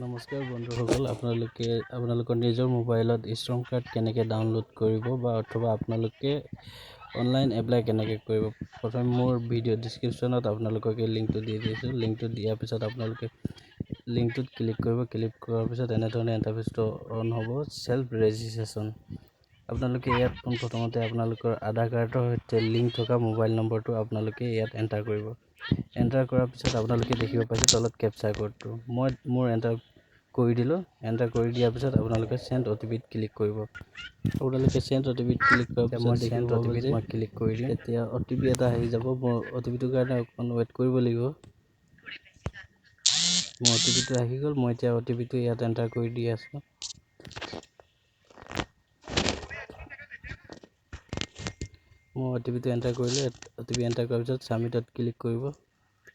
নমস্কাৰ বন্ধুসকল, আপোনালোকৰ নিজৰ মোবাইলত ESHRAM কাৰ্ড কেনেকৈ ডাউনলোড কৰিব বা অথবা আপোনালোকে অনলাইন এপ্লাই কেনেকৈ কৰিব। প্ৰথমে মোৰ ভিডিঅ' ডিছক্ৰিপশ্যনত আপোনালোকে লিংকটো দি দিছোঁ। লিংকটো দিয়াৰ পিছত আপোনালোকে লিংকটোত ক্লিক কৰিব। ক্লিক কৰাৰ পিছত এনেধৰণে ইণ্টাৰফেচটো অন হ'ব। চেল্ফ ৰেজিষ্ট্ৰেশ্যন, আপোনালোকে ইয়াত পোনপ্ৰথমতে আপোনালোকৰ আধাৰ কাৰ্ডৰ সৈতে লিংক থকা মোবাইল নম্বৰটো আপোনালোকে ইয়াত এণ্টাৰ কৰিব। এণ্টাৰ কৰাৰ পিছত আপোনালোকে দেখিব পাইছে তলত কেপচা কোডটো। মই মোৰ এণ্টাৰ কৰি দিলোঁ। এণ্টাৰ কৰি দিয়াৰ পিছত আপোনালোকে চেণ্ড OTP-ত ক্লিক কৰিব। আপোনালোকে চেণ্ড OTP-ত ক্লিক কৰাৰ পিছত দেখিব পাব যে মই ক্লিক কৰি দিম। এতিয়া OTP এটা আহি যাব। মোৰ OTP-টোৰ কাৰণে অকণমান ৱেইট কৰিব লাগিব। মোৰ OTP-টো আহি গ'ল। মই এতিয়া OTP-টো ইয়াত এণ্টাৰ কৰি দি আছোঁ। মই OTP-টো এণ্টাৰ কৰিলোঁ। OTP এণ্টাৰ কৰাৰ পিছত ছাবমিটত ক্লিক কৰিব।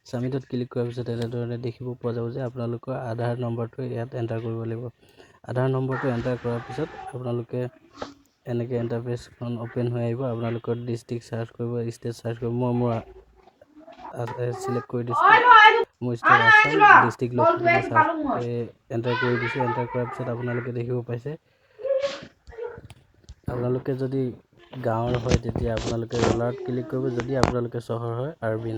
ছাবমিটত ক্লিক কৰাৰ পিছত এনেধৰণে দেখিব পোৱা যাব যে আপোনালোকৰ আধাৰ নম্বৰটো ইয়াত এণ্টাৰ কৰিব লাগিব। আধাৰ নম্বৰটো এণ্টাৰ কৰাৰ পিছত আপোনালোকে এনেকৈ ইণ্টাৰফেচখন অ'পেন হৈ আহিব। আপোনালোকৰ ডিষ্ট্ৰিক্ট চাৰ্চ কৰিব, ষ্টেট চাৰ্চ কৰিব। মই মোৰ চিলেক্ট কৰি দিছোঁ। মোৰ state Assam, district Lakhimpur enter কৰি দিছোঁ। এণ্টাৰ কৰাৰ পিছত আপোনালোকে দেখিব পাইছে। আপোনালোকে যদি গাঁৱৰ হয় তেতিয়া আপোনালোকে ৰুলাৰত ক্লিক কৰিব। যদি আপোনালোকে চহৰ হয় আৰবিন,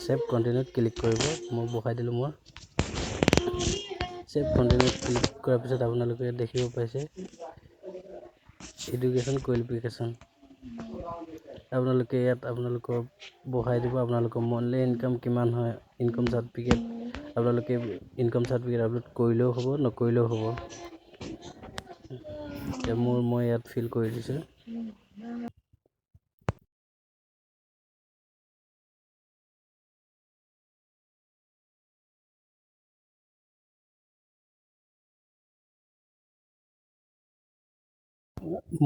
ছেভ কণ্টিনিউত ক্লিক কৰিব। মই বহাই দিলোঁ মোৰ ছেভ কণ্টিনিউত ক্লিক কৰাৰ পিছত আপোনালোকে দেখিব পাইছে এডুকেশ্যন কোৱালিফিকেশ্যন। আপোনালোকে ইয়াত আপোনালোকৰ বহাই দিব আপোনালোকৰ মান্থলি ইনকাম কিমান হয়। ইনকাম চাৰ্টিফিকেট আপোনালোকে ইনকাম চাৰ্টিফিকেট আপলোড কৰিলেও হ'ব, নকৰিলেও হ'ব। এতিয়া মই ইয়াত ফিল কৰি দিছোঁ।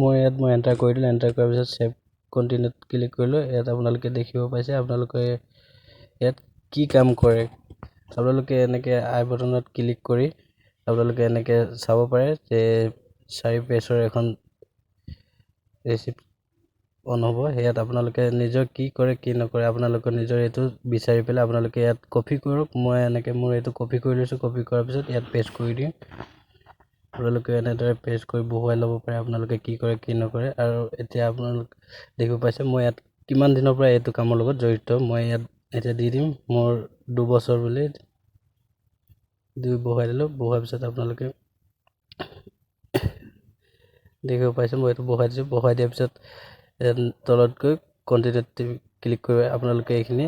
মই এণ্টাৰ কৰি দিলোঁ। এণ্টাৰ কৰাৰ পিছত ছেভ কণ্টিনিউত ক্লিক কৰিলোঁ। ইয়াত আপোনালোকে দেখিব পাইছে আপোনালোকে ইয়াত কি কাম কৰে। আপোনালোকে এনেকৈ আই বটনত ক্লিক কৰি আপোনালোকে এনেকৈ চাব পাৰে যে 4 পেজৰ এখন ৰেচিপ্ট অন হ'ব। ইয়াত আপোনালোকে নিজৰ কি কৰে কি নকৰে আপোনালোকৰ নিজৰ এইটো বিচাৰি পেলাই আপোনালোকে ইয়াত কপি কৰক। মই এনেকৈ মোৰ এইটো কপি কৰি লৈছোঁ। কপি কৰাৰ পিছত ইয়াত পেষ্ট কৰি দিম। আপোনালোকে এনেদৰে পেষ্ট কৰি বহুৱাই ল'ব পাৰে আপোনালোকে কি কৰে কি নকৰে। আৰু এতিয়া আপোনালোকে দেখিব পাইছে মই ইয়াত কিমান দিনৰ পৰা এইটো কামৰ লগত জড়িত। মই ইয়াত এতিয়া দি দিম মোৰ 2 বছৰ বুলি 2 বহাই দিলোঁ। বহোৱাৰ পিছত আপোনালোকে দেখিব পাইছে মই এইটো বহাই দিছোঁ। বহাই দিয়াৰ পিছত তলত গৈ কণ্টিনিউত ক্লিক কৰিব। আপোনালোকে এইখিনি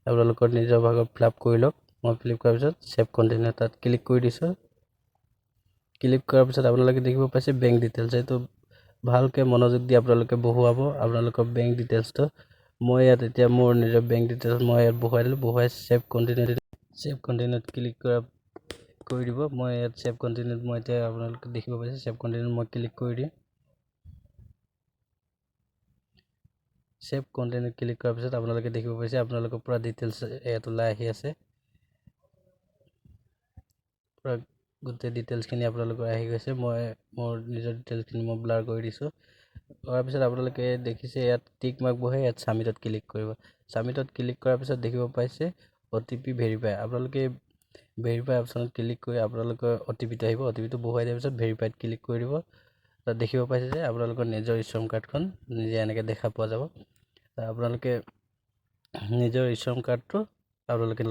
আপোনালোকৰ নিজৰ ভাগত ফিল আপ কৰি লওক। মই ফিল আপ কৰাৰ পিছত ছেভ কণ্টিনিউ তাত ক্লিক কৰি দিছোঁ। ক্লিক কৰাৰ পিছত আপোনালোকে দেখিব পাইছে বেংক ডিটেইলছ। এইটো ভালকৈ মনোযোগ দি আপোনালোকে বহুৱাব আপোনালোকৰ বেংক ডিটেইলছটো। মই ইয়াত এতিয়া মোৰ নিজৰ বেংক ডিটেইলছ মই ইয়াত বহুৱাই দিলোঁ। বহুৱাই ছেভ কণ্টিনিউত ক্লিক কৰি দিব। মই ইয়াত ছেভ কণ্টিনিউত মই এতিয়া আপোনালোকে দেখিব পাইছে ছেভ কণ্টিনিউত মই ক্লিক কৰি দিম। ছেভ কণ্টিনিউত ক্লিক কৰাৰ পিছত আপোনালোকে দেখিব পাইছে আপোনালোকৰ পূৰা ডিটেইলছ ইয়াত ওলাই আহি আছে। পূৰা গোটেই ডিটেইলছখিনি আপোনালোকৰ আহি গৈছে। মই মোৰ নিজৰ ডিটেইলছখিনি মই ব্লাৰ কৰি দিছোঁ। কৰাৰ পিছত আপোনালোকে দেখিছে ইয়াত টিক মাৰ্ক বহে। ইয়াত ছাবমিটত ক্লিক কৰিব। ছাবমিটত ক্লিক কৰাৰ পিছত দেখিব পাইছে OTP ভেৰিফাই। আপোনালোকে ভেৰিফাই অপশ্যনত ক্লিক কৰি আপোনালোকৰ OTPটো আহিব। OTPটো বহুৱাই দিয়াৰ পিছত ভেৰিফাইত ক্লিক কৰি দিব। তাত দেখিব পাইছে যে আপোনালোকৰ নিজৰ ESHRAM কাৰ্ডখন নিজে এনেকৈ দেখা পোৱা যাব। আপোনালোকে নিজৰ ESHRAM কাৰ্ডটো আপোনালোকে